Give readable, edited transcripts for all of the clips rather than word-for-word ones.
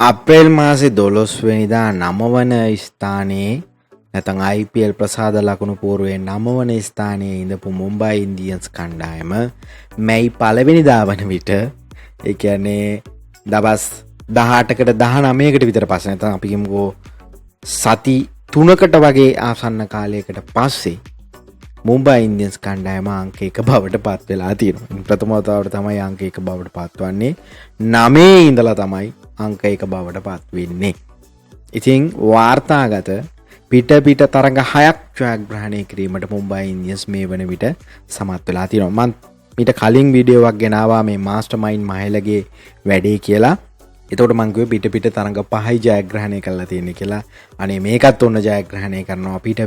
අප්‍රේල් මාසේ 12 වෙනිදා 9 වන ස්ථානයේ නැත්නම් IPL ප්‍රසාද ලකුණු පූර්වයේ 9 වන ස්ථානයේ ඉඳපු මුම්බයි ඉන්දියන්ස් කණ්ඩායම මැයි 1 වෙනිදා වන විට ඒ කියන්නේ දවස් 18කට 19කට විතර පස්සේ නැත්නම් අපි කියමුකෝ සති 3කට වගේ ආසන්න කාලයකට පස්සේ මුම්බයි ඉන්දියන්ස් කණ්ඩායම අංක 1 බවට පත් වෙලා තියෙනවා. ප්‍රථම වතාවට තමයි අංක 1 බවට පත්වන්නේ. 9 ඉඳලා තමයි අංක 1 බවට පත් වෙන්නේ. ඉතින් වාර්තාගත පිට තරඟ 6ක් ජයග්‍රහණය කිරීමට මුම්බයි ඉන්දියන්ස් මේ වන විට සමත් වෙලා තියෙනවා. මම ඊට කලින් වීඩියෝ එකක් ගෙනාවා මේ මාස්ටර්මයින්ඩ් මහේලගේ වැඩේ කියලා. එතකොට මං කිව්වේ පිට තරඟ 5යි ජයග්‍රහණය කරලා තියෙන්නේ කියලා. අනේ මේකත් ඔන්න ජයග්‍රහණය කරනවා. පිට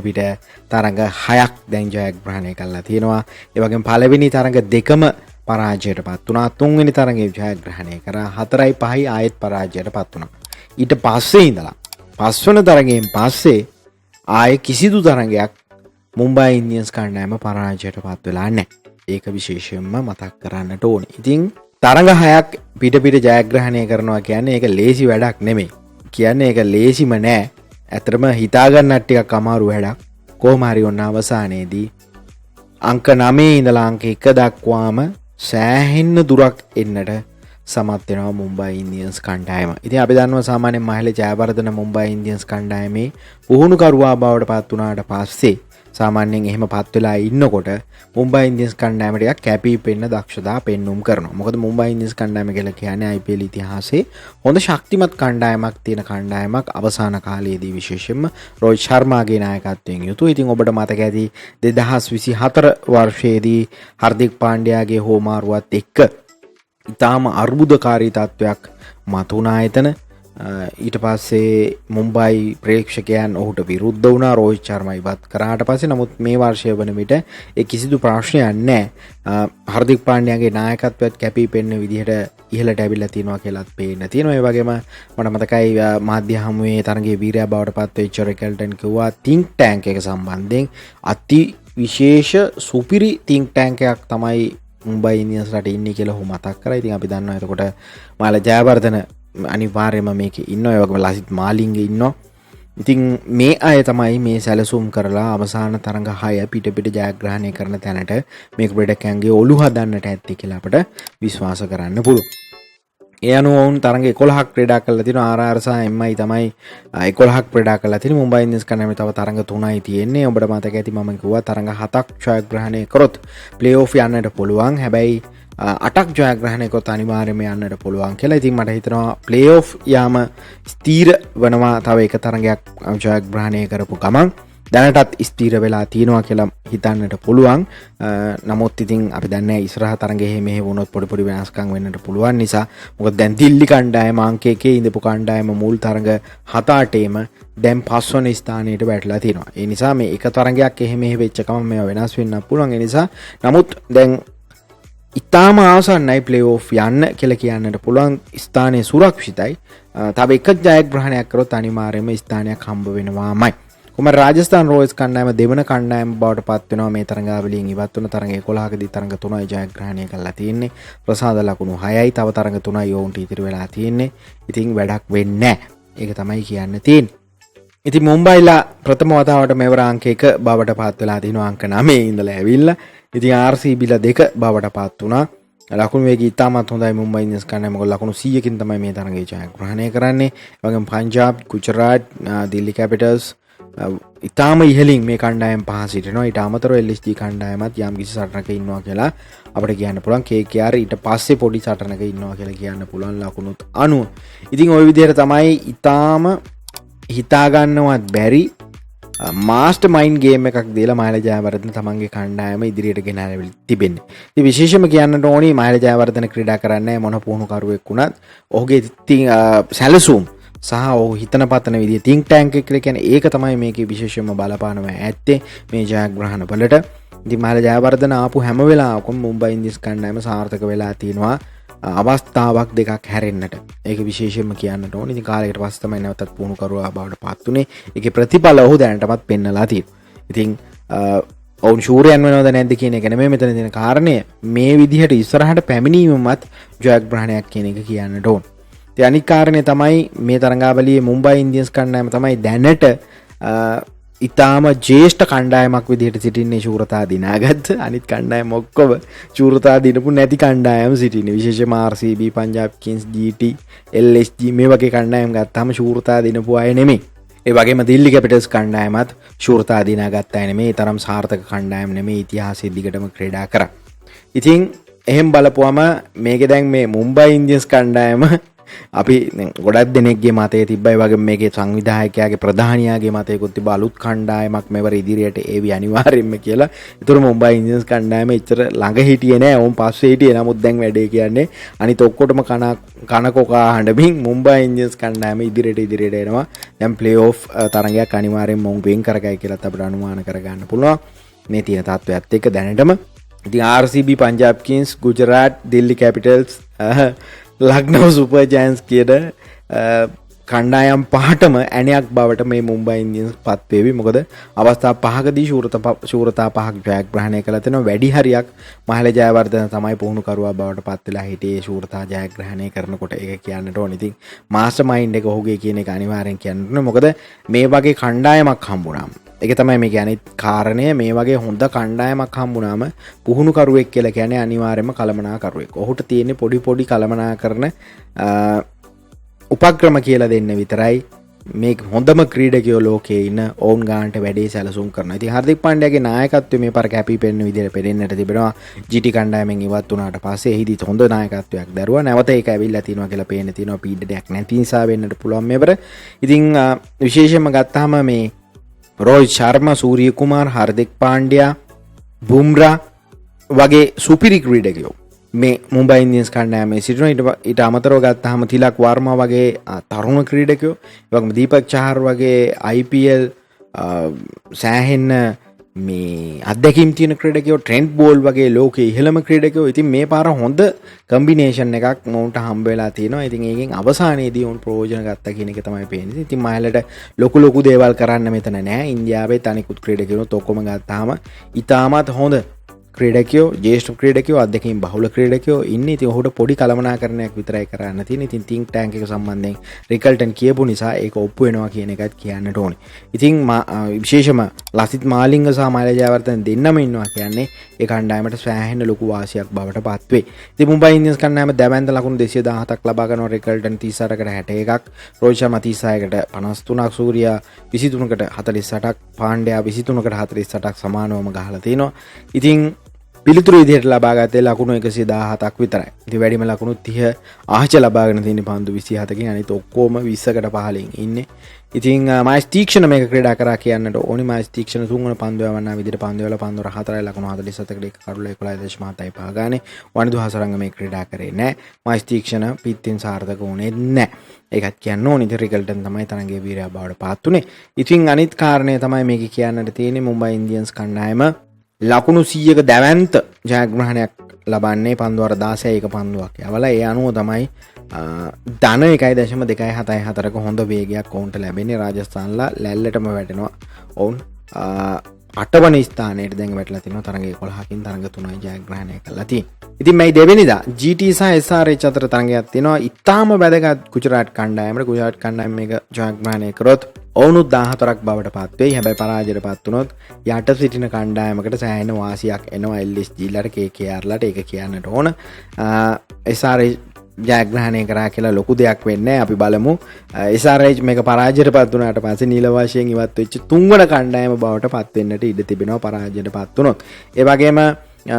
තරඟ 6ක් දැන් ජයග්‍රහණය කරලා තියෙනවා. ඒ වගේම පළවෙනි තරඟ දෙකම පරාජයටපත් වුණා. තුන්වෙනි තරඟේ ජයග්‍රහණය කරා. 4යි 5යි ආයෙත් පරාජයටපත් වුණා. ඊට පස්සේ ඉඳලා පස්වන තරඟයෙන් පස්සේ ආයේ කිසිදු තරඟයක් මුම්බයි ඉන්දියන්ස් කණ්ඩායම පරාජයටපත් වෙලා නැහැ. ඒක විශේෂයෙන්ම මතක් කරන්නට ඕනේ. ඉතින් තරඟ 6ක් පිට ජයග්‍රහණය කරනවා කියන්නේ ඒක ලේසි වැඩක් නෙමෙයි. කියන්නේ ඒක ලේසිම නෑ. ඇත්තටම හිතා ගන්නත් ටිකක් අමාරු වැඩක්. කොහොම හරි ඔන්න අවසානයේදී අංක 9 ඉඳලා අංක 1 දක්වාම සෑහෙන්න දුරක් එන්නට සමත් වෙනවා මුම්බයි ඉන්දියන්ස් කණ්ඩායම. ඉතින් අපි දන්නවා සාමාන්‍යයෙන් මහේල ජයවර්ධන මුම්බයි ඉන්දියන්ස් කණ්ඩායමේ පුහුණුකරුවා බවට පත් වුණාට පස්සේ සාමාන්‍යයෙන් එහෙම පත් වෙලා ඉන්නකොට මුම්බයි ඉන්දියන්ස් කණ්ඩායම ටිකක් කැපී පෙනෙන දක්ෂතා පෙන්눔 කරනවා. මොකද මුම්බයි ඉන්දියන්ස් කණ්ඩායම කියලා කියන්නේ IPL ඉතිහාසයේ හොඳ ශක්තිමත් කණ්ඩායමක් තියෙන කණ්ඩායමක් අවසාන කාලයේදී විශේෂයෙන්ම රෝහිත් ශර්මාගේ නායකත්වයෙන් යුතු. ඉතින් ඔබට මතක ඇති 2024 වර්ෂයේදී හර්දික් පාණ්ඩයාගේ හෝමාරුවත් එක්ක ඉතාම අර්බුදකාරී තත්වයක් මතුණා එතන. ඊට පස්සේ මුම්බයි ප්‍රේක්ෂකයන් ඔහුට විරුද්ධ වුණා. රෝහිත් ශර්මා ඉවත් කරාට පස්සේ නමුත් මේ වර්ෂය වන විට ඒ කිසිදු ප්‍රශ්නයක් නැහැ. හර්දික් පාණ්ඩයාගේ නායකත්වයට කැපී පෙනෙන විදිහට ඉහළට ඇවිල්ලා තියෙනවා කියලාත් පේන්න තියෙනවා. ඒ වගේම මට මතකයි මාධ්‍ය හමුවේ තරඟයේ වීරයා බවට පත් වෙච්ච රෙකල්ටන් කිව්වා think tank එක සම්බන්ධයෙන් අති විශේෂ සුපිරි think tank එකක් තමයි මුම්බයි ඉන්දියන්ස් රටේ ඉන්නේ කියලා ඔහු මතක් කරා. ඉතින් අපි දන්නවා එතකොට මහේල ජයවර්ධන අනිවාර්යයෙන්ම මේකේ ඉන්නවා. ඒ වගේම ලසිත් මාලිංග ඉන්නවා. ඉතින් මේ අය තමයි මේ සැලසුම් කරලා අවසාන තරඟ 6 පිට ජයග්‍රහණය කරන තැනට මේක ප්‍රෙඩකයන්ගේ ඔලු හදන්නට ඇත්තේ කියලා අපිට විශ්වාස කරන්න පුළුවන්. ඒ අනුව වුන් තරඟ 11ක් ක්‍රීඩා කරලා තිනවා. RR සහ MI තමයි 11ක් ක්‍රීඩා කරලා තියෙන්නේ. මුම්බයි ඉන්දියන්ස් කණ්ඩායමේ තව තරඟ 3යි තියෙන්නේ. ඔබට මතක ඇති මම කිව්වා තරඟ 7ක් ජයග්‍රහණය කරොත් ප්ලේ ඔෆ් යන්නට පුළුවන්. හැබැයි 8ක් ජයග්‍රහණය කරොත් අනිවාර්යයෙන්ම යන්නට පුළුවන් කියලා. ඉතින් මට හිතෙනවා ප්ලේ ඔෆ් යාම ස්ථීර වෙනවා. තව එක තරඟයක් ජයග්‍රහණය කරපු ගමන් දැනටත් ස්ථීර වෙලා තියෙනවා කියලා හිතන්නට පුළුවන්. නමුත් ඉතින් අපි දන්නේ ඉස්සරහ තරඟයේ මෙහෙ වුණොත් පොඩි වෙනස්කම් වෙන්නට පුළුවන් නිසා. මොකද දැන් දිල්ලි කණ්ඩායම අංක 1 ඉඳපු කණ්ඩායම මුල් තරඟ 7-8ේම දැන් 5 වෙනි ස්ථානයට වැටලා තියෙනවා. ඒ නිසා මේ එක තරඟයක් එහෙ මෙහෙ වෙච්ච ගමන් මේවා වෙනස් වෙන්න පුළුවන්. ඒ නිසා නමුත් දැන් ඉතාම ආසන්නයි ප්ලේ ඔෆ් යන්න කියලා කියන්නට පුළුවන්. ස්ථානයේ සුරක්ෂිතයි. තව එක ජයග්‍රහණයක් කරොත් අනිවාර්යයෙන්ම ස්ථානයක් හම්බ වෙනවාමයි. කුමාර රාජස්ථාන් රොයල්ස් කණ්ඩායම දෙවන කණ්ඩායම බවට පත් වෙනවා. මේ තරඟාවලියෙන් ඉවත් වුණ තරඟ 11කදී තරඟ 3යි ජයග්‍රහණය කරලා තියෙන්නේ. ප්‍රසාද ලකුණු 6යි. තව තරඟ 3යි ඔවුන්ට ඉතිරි වෙලා තියෙන්නේ. ඉතින් වැඩක් වෙන්නේ නැහැ. ඒක තමයි කියන්න තියෙන්නේ. ඉතින් මුම්බයිලා ප්‍රථම වතාවට මෙවර අංක 1 බවට පත් වෙලා තිනවා. අංක 9 ඉඳලා ඇවිල්ලා. ඉතින් RCBලා 2 බවට පත් වුණා. ලකුණු වේගය ඉතාමත් හොඳයි මුම්බයි ඉන්දියන්ස් කණ්ඩායම. මොකද ලකුණු 100කින් තමයි මේ තරඟයේ ජයග්‍රහණය කරන්නේ. ඒ වගේම පංජාබ්, ගුජරාට්, දිල්ලි කැපිටල්ස් ඉතාම ඉහළින් මේ කණ්ඩායම් පහ සිටිනවා. ඊට අමතරව LSG කණ්ඩායමත් යම් කිසි සටනක ඉන්නවා කියලා අපිට කියන්න පුළුවන්. KKR ඊට පස්සේ පොඩි සටනක ඉන්නවා කියලා කියන්න පුළුවන් ලකුණුත් 90. ඉතින් ওই විදිහට තමයි ඉතාම හිතා ගන්නවත් බැරි මාස්ටර් මයින්ඩ් ගේම් එකක් දීලා මහේල ජයවර්ධන තමන්ගේ කණ්ඩායම ඉදිරියට ගෙනාලා තිබෙන්නේ. ඉතින් විශේෂයෙන්ම කියන්නට ඕනි මහේල ජයවර්ධන ක්‍රීඩා කරන්නේ මොන පුහුණුකරුවෙක් වුණත් ඔහුගේ සැලසුම් සහ ඔහු හිතන පතන විදිය think tank එක කියලා කියන්නේ ඒක තමයි මේකේ විශේෂයෙන්ම බලපානවා ඇත්තේ මේ ජයග්‍රහණ වලට. ඉතින් මහේල ජයවර්ධන ආපු හැම වෙලාවකම මුම්බයි ඉන්දියන්ස් කණ්ඩායම සාර්ථක වෙලා තිනවා. අවස්ථාවක් දෙකක් හැරෙන්නට. ඒක විශේෂයෙන්ම කියන්නට ඕනේ. ඉතින් කාලයකට පස්සේ තමයි නැවතත් පුහුණුකරුවා බවට පත් උනේ. ඒකේ ප්‍රතිඵල ඔහු දැනටමත් පෙන්නලා තියෙනවා. ඉතින් ඔවුන් ශූරයන් වෙනවද නැද්ද කියන එක නෙමෙයි මෙතන තියෙන කාරණය. මේ විදිහට ඉස්සරහට පැමිණීමමත් ජයග්‍රහණයක් කියන එක කියන්නට ඕන. අනිත් කාරණේ තමයි මේ තරඟාවලියේ මුම්බයි ඉන්දියන්ස් කණ්ඩායම තමයි දැනට ඉතාම ජේෂ්ඨ කණ්ඩායමක් විදිහට සිටින්නේ ශූරතා දිනාගත්ත. අනිත් කණ්ඩායම ඔක්කොම ශූරතා දිනපු නැති කණ්ඩායම් සිටින්නේ. විශේෂයෙන්ම RCB, Punjab kings, GT, LSG මේ වගේ කණ්ඩායම් ගත්තාම ශූරතා දිනපු අය නෙමෙයි. ඒ වගේම දිල්ලි කැපිටල්ස් කණ්ඩායමත් ශූරතා දිනාගත්ත අය නෙමෙයි. තරම් සාර්ථක කණ්ඩායම් නෙමෙයි. ඉතිහාසයේ දිගටම ක්‍රීඩා කරා. ඉතින් එහෙම බලපුවම මේකේ දැන් මේ මුම්බයි ඉන්දියන්ස් කණ්ඩායම අපි ගොඩක් දෙනෙක්ගේ මතය තිබ්බයි වගේ මේකේ සංවිධායකයාගේ ප්‍රධානියාගේ මතයකුත් තිබ්බ අලුත් කණ්ඩායමක් මෙවර ඉදිරියට ඒවි අනිවාර්යෙන්ම කියලා. ඒතර මුම්බයි ඉන්දියන්ස් කණ්ඩායම එච්චර ළඟ හිටියේ නෑ. වුන් පස්සේ හිටියේ. නමුත් දැන් වැඩේ කියන්නේ අනිත් ඔක්කොටම කනකොකා හඬමින් මුම්බයි ඉන්දියන්ස් කණ්ඩායම ඉදිරියට එනවා. දැන් ප්ලේ ඔෆ් තරගයක් අනිවාර්යෙන්ම වුන් වෙන් කරගයි කියලාත් අපිට අනුමාන කරගන්න පුළුවන් මේ තියෙන තත්ත්වයත් එක්ක දැනටම. ඉතින් RCB, Punjab kings, Gujarat, Delhi capitals, Lucknow super giants කියන කණ්ඩායම් පහටම ඇණයක් බවට මේ මුම්බයි ඉන්දියන්ස් පත් වේවි. මොකද අවස්ථා පහකදී ශූරතා පහක් ජයග්‍රහණය කළා තියෙනවා. වැඩි හරියක් මහල ජයවර්ධන තමයි පුහුණුකරුවා බවට පත් වෙලා හිටියේ ශූරතා ජයග්‍රහණය කරනකොට. ඒක කියන්නට ඕන. ඉතින් මාස්ටර් මයින්ඩ් එක ඔහුගේ කියන එක අනිවාර්යෙන් කියන්න ඕනේ. මොකද මේ වගේ කණ්ඩායමක් හම්බුනාම ඒක තමයි මේ කියන්නේ කාරණය. මේ වගේ හොඳ කණ්ඩායමක් හම්බුනාම පුහුණුකරුවෙක් කියලා කියන්නේ අනිවාර්යයෙන්ම කළමනාකරුවෙක්. ඔහුට තියෙන්නේ පොඩි කළමනාකරන උපක්‍රම කියලා දෙන්න විතරයි. මේ හොඳම ක්‍රීඩකයෝ ලෝකයේ ඉන්න ඔවුන් ගානට වැඩේ සැලසුම් කරනවා. ඉතින් හර්දික් පාණ්ඩයාගේ නායකත්වය මේ පාර කැපී පෙනෙන විදිහට පෙනෙන්නට තිබෙනවා. GT කණ්ඩායමෙන් ඉවත් වුණාට පස්සේ එහිදීත් හොඳ නායකත්වයක් දරුවා. නැවත ඒක ඇවිල්ලා තිනවා කියලා පේන්න තියෙනවා. පීඩනයක් නැති නිසා වෙන්නට පුළුවන් මේවර. ඉතින් විශේෂයෙන්ම ගත්තාම මේ रोहित शर्मा, सूर्य कुमार, हार्दिक पांड्या, बुमराह වගේ සුපිරි ක්‍රීඩකයෝ මේ මුම්බයි ඉන්දියන්ස් කණ්ඩායමේ සිටිනවා. ඊට අමතරව ගත්තාම තිලක් වර්මා වගේ තරුණ ක්‍රීඩකයෝ, ඒ වගේම දීපක් චහර් වගේ IPL සෑහෙන්න මේ අත්දැකීම් තියෙන ක්‍රීඩකයෝ, ට්‍රෙන්ට් බෝල් වගේ ලෝකයේ ඉහළම ක්‍රීඩකයෝ. ඉතින් මේ පාර හොඳ කම්බිනේෂන් එකක් මොවුන්ට හම්බ වෙලා තියෙනවා. ඉතින් ඒකෙන් අවසානයේදී උන් ප්‍රයෝජන ගත්තා කියන එක තමයි පේන්නේ. ඉතින් මහලට ලොකු දේවල් කරන්න මෙතන නෑ. ඉන්දියාවේ අනිකුත් ක්‍රීඩකයෝත් ඔක්කොම ගත්තාම ඉතාමත් හොඳ ක්‍රීඩකයෝ, ජේෂ්ඨ ක්‍රීඩකයෝ, අධ්‍යක්ෂින් බහුල ක්‍රීඩකයෝ ඉන්නේ. ඉතින් ඔහුට පොඩි කළමනාකරණයක් විතරයි කරන්න තියෙන්නේ. ඉතින් think tank එක සම්බන්ධයෙන් රිකල්ටන් කියපු නිසා ඒක ඔප්පු වෙනවා කියන එකත් කියන්නට ඕනේ. ඉතින් විශේෂම ලසිත් මාලිංග සහ මහල ජයවර්ධන දෙන්නම ඉන්නවා කියන්නේ ඒ කණ්ඩායමට සෑහෙන ලොකු වාසියක් බවට පත් වේ. ඉතින් මුම්බයි ඉන්දියන්ස් කණ්ඩායම දැවැන්ත ලකුණු 217ක් ලබා ගන්නවා. රිකල්ටන් 38කට 61ක්, රෝහිත් ශර්මා 36කට 53ක්, සූර්යා 23කට 48ක්, පාණ්ඩයා 23කට 48ක් සමානවම ගහලා තිනවා. ඉතින් පිළිතුරු විදිහට ලබා ගත්තේ ලකුණු 117ක් විතරයි. ඉතින් වැඩිම ලකුණු 30 ආහච ලබාගෙන තියෙන පන්දු 27කින්. අනිත් ඔක්කොම 20කට පහලින් ඉන්නේ. ඉතින් මයිස් තීක්ෂණ මේක ක්‍රීඩා කරා කියන්නට ඕනි. මයිස් තීක්ෂණ තුන්වන පන්දු යවන්නා විදිහට පන්දු වල පන්දු 4යි ලකුණු 47කට එක කඩුල 11.7යි ගානේ. වනිදු හසරංග මේ ක්‍රීඩා කරේ නැහැ. මයිස් තීක්ෂණ පිටින් සාර්ථක වුණේ නැහැ. ඒකත් කියන්න ඕනි. ඉතින් රිකල්ටන් තමයි තරඟයේ වීරයා බවට පාත් උනේ. ඉතින් අනිත් කාරණේ තමයි මේක කියන්නට තියෙන්නේ මුම්බයි ඉන්දියන්ස් කණ්ඩායම ලකුණු 100ක දැවැන්ත ජයග්‍රහණයක් ලබන්නේ පන්දු 16ක පන්දුවක් යවලා. ඒ අනුව තමයි ධන 1.274ක හොඳ වේගයක් ඔවුන්ට ලැබෙන්නේ. රාජස්ථාන්ලා ලැල්ලටම වැටෙනවා. ඔවුන් 8 වන ස්ථානයට දැන් වැටලා තිනවා. තරඟ 11කින් තරඟ 3යි ජයග්‍රහණය කළා තියෙන්නේ. ඉතින් මේ දෙවෙනිදා GT සහ SRH අතර තරඟයක් තියෙනවා. ඉතාම වැදගත් ගුජරාට් කණ්ඩායමට. ගුජරාට් කණ්ඩායම මේක ජයග්‍රහණය කරොත් ඔවුනුත් 14ක් බවට පත් වෙයි. හැබැයි පරාජයට පත් වුණොත් යට සිටින කණ්ඩායමකට සෑහෙන වාසියක් එනවා. LSG ලට, KKR ලට. ඒක කියන්නට ඕන. SRH ජයග්‍රහණය කරා කියලා ලොකු දෙයක් වෙන්නේ නැහැ. අපි බලමු. SRH මේක පරාජයට පත් වුණාට පස්සේ නිල වශයෙන් ඉවත් වෙච්ච තුන්වන කණ්ඩායම බවට පත් වෙන්නට ඉඩ තිබෙනවා පරාජයට පත් වුණොත්. ඒ වගේම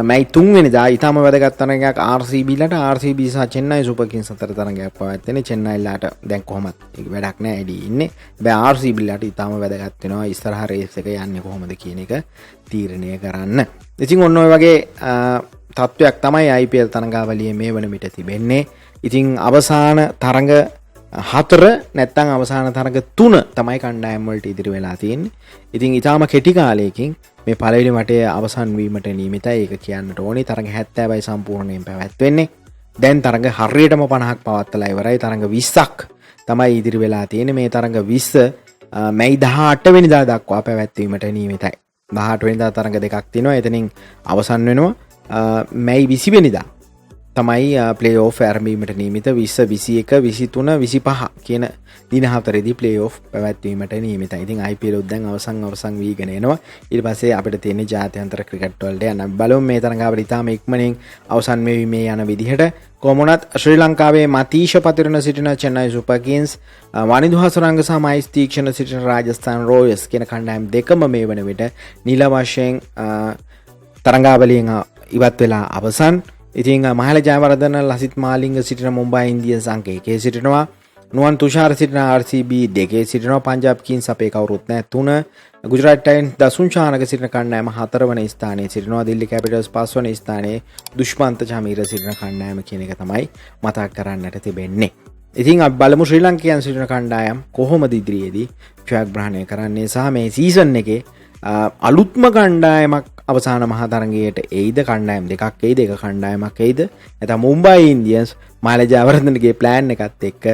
මැයි 3 වෙනිදා ඊටම වැදගත් තරගයක් RCB ලට. RCB සහ චෙන්නයි සුපර් කිංස් අතර තරගයක් පවත්වන්නේ. චෙන්නයිලාට දැන් කොහොමත් ඒක වැඩක් නැහැ, එඩි ඉන්නේ. හැබැයි RCB ලට ඊටම වැදගත් වෙනවා ඉස්සරහා රේස් එක යන්නේ කොහොමද කියන එක තීරණය කරන්න. ඉතින් ඔන්න ඔය වගේ තත්ත්වයක් තමයි IPL තරඟාවලියේ මේ වන විට තිබෙන්නේ. ඉතින් අවසාන තරඟ 4 නැත්නම් අවසාන තරඟ 3 තමයි කණ්ඩායම් වලට ඉදිරි වෙලා තියෙන්නේ. ඉතින් ඊටාම කෙටි කාලයකින් මේ පළවෙනි වටේ අවසන් වීමට නියමිතයි. ඒක කියන්නට ඕනේ. තරඟ 70යි සම්පූර්ණයෙන් පැවැත්වෙන්නේ. දැන් තරඟ හරියටම 50ක් පවත්වලා ඉවරයි. තරඟ 20ක් තමයි ඉදිරි වෙලා තියෙන්නේ. මේ තරඟ 20 මැයි 18 වෙනිදා දක්වා පැවැත්වීමට නියමිතයි. 18 වෙනිදා තරඟ දෙකක් තියෙනවා. එතනින් අවසන් වෙනවා මැයි 20 වෙනිදා. තමයි ප්ලේ ඕෆ් ආරම්භීමට නියමිත 20 21 23 25 කියන දින හතරේදී ප්ලේ ඕෆ් පැවැත්වීමට නියමිතයි. ඉතින් IPL උත් දැන් අවසන් වීගෙන එනවා. ඊට පස්සේ අපිට තියෙන ජාත්‍යන්තර ක්‍රිකට් වලට යන බලමු මේ තරඟාවල ඉතාම ඉක්මනින් අවසන් වෙවීමේ යන විදිහට. කොමුණත් ශ්‍රී ලංකාවේ මතීෂ පතිරණ සිටින චෙන්නයි සුපර් කිංස්, වනිදු හසරංග සහ මයිස් තීක්ෂණ සිටින රාජස්ථාන් රොයල්ස් කියන කණ්ඩායම් දෙකම මේ වන විට නිල වශයෙන් තරඟාවලියෙන් ඉවත් වෙලා අවසන්. ඉතින් මහල ජයවර්ධන ලසිත් මාලිංග සිටින මුම්බයි ඉන්දියන්ස් අංක 1 සිටිනවා. නුවන් තුෂාර සිටින RCB 2 සිටිනවා. පංජාබ් කිංස් අපේ කවුරුත් නැහැ 3. ගුජරාට් ටයිටන්ස් දසුන් ශානක සිටින කණ්ඩායම 4 වන ස්ථානයේ සිටිනවා. දිල්ලි කැපිටල්ස් 5 වන ස්ථානයේ දුෂ්මන්ත චමීර සිටින කණ්ඩායම කියන එක තමයි මතක් කරන්නට තිබෙන්නේ. ඉතින් අපි බලමු ශ්‍රී ලංකේයන් සිටින කණ්ඩායම් කොහොමද ඉදිරියේදී ජයග්‍රහණය කරන්නේ සහ මේ සීසන් එකේ අලුත්ම කණ්ඩායමක් අවසාන මහා තරගයට එයිද, කණ්ඩායම් දෙකක් එයිද, එක කණ්ඩායමක් එයිද, නැත්නම් මුම්බයි ඉන්දියන්ස් මහල ජයවර්ධනගේ ප්ලෑන් එකත් එක්ක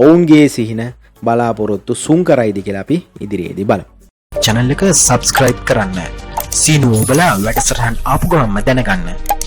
ඔවුන්ගේ සිහින බලාපොරොත්තු සුන් කරයිද කියලා අපි ඉදිරියේදී බලමු. channel එක subscribe කරන්න. සීනුව ඔබලා වැඩසටහන් ආපු ගමන්ම දැනගන්න.